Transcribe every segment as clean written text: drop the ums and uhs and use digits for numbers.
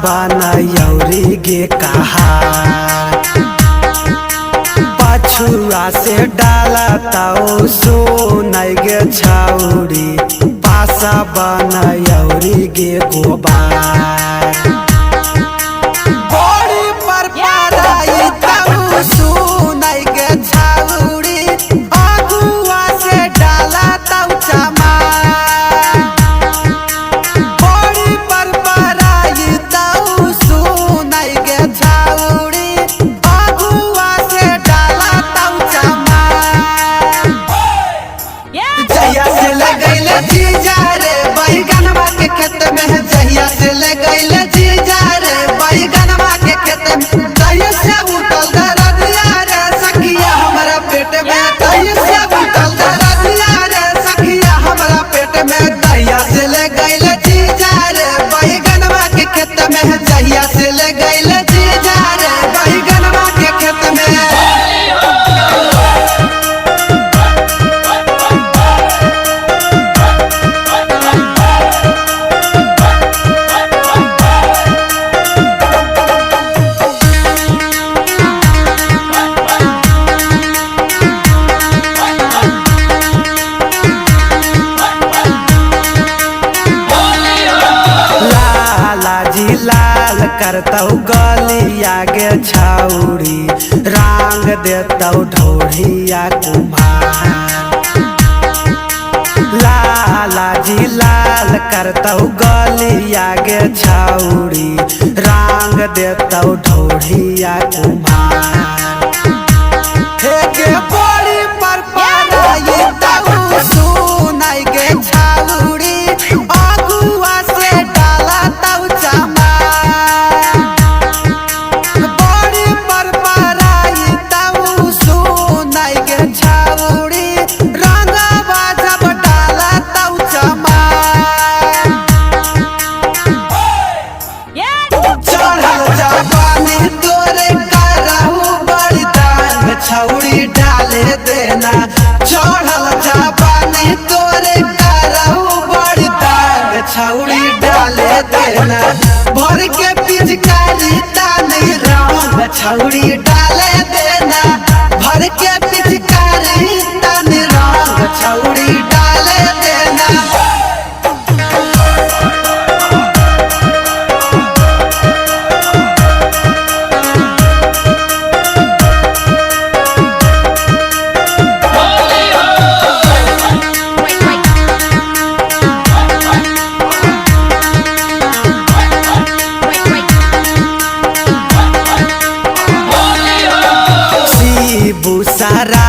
बनयौरी गे कहा पछुआ से डाला ताऊ सुनय गे छौरी पासा बनयौरी गे गोबार बड़ी पर पराई ताऊ सुनय गे छौरी अगुआ से डाला ताऊ चमार बड़ी पर पराई ताऊ सुनय गे छौरी अगुआ से डाला ताऊ चमार जहिया से लगैले जीजा रे बैगनवा के खेत में जहिया से लगैले जीजा रे बैगनवा के खेत में तहिया से उठल दरदिया रे सखिया हमरा पेट में तहिया से उठल दरदिया रे सखिया हमरा पेट में तहिया से लगैले जीजा रे बैगनवा के खेत में जहिया से लगैले जीजा रे बैगनवा के खेत में लाल करतौ गलिया गे छौरी रंग देतौ ढोढ़िया कुम्हार लाला जी लाल करतौ गलिया गे छौरी रंग देतौ ढोढ़िया कुम्हार हे गे बड़ी पर पराई ताऊ सुनय गे छौरी अगुआ से डाला ताऊ चमार बड़ी पर पराई ताऊ सुनय गे छौरी रंगवा जब डाला ताऊ चमार चढ़ल जवानी तोरे करहु बड़ी दान छौरी डाले देना चढ़ल जवानी तोरे करहु बड़ी दान छौरी डाले देना भर के पिचकारी तानी रंग छौरी डाले देना भर के पिचकारी तानी रंग छौरी डाले देना बुसारा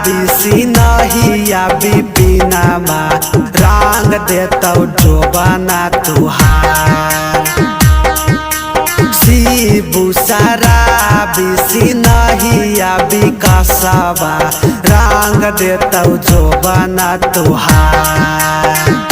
बिसी नहिया बिपिनमा रंग देतौ जोबाना तुहार सी बुसारा बिसी नहिया बिकसबा रंग देतौ जोबाना तुहार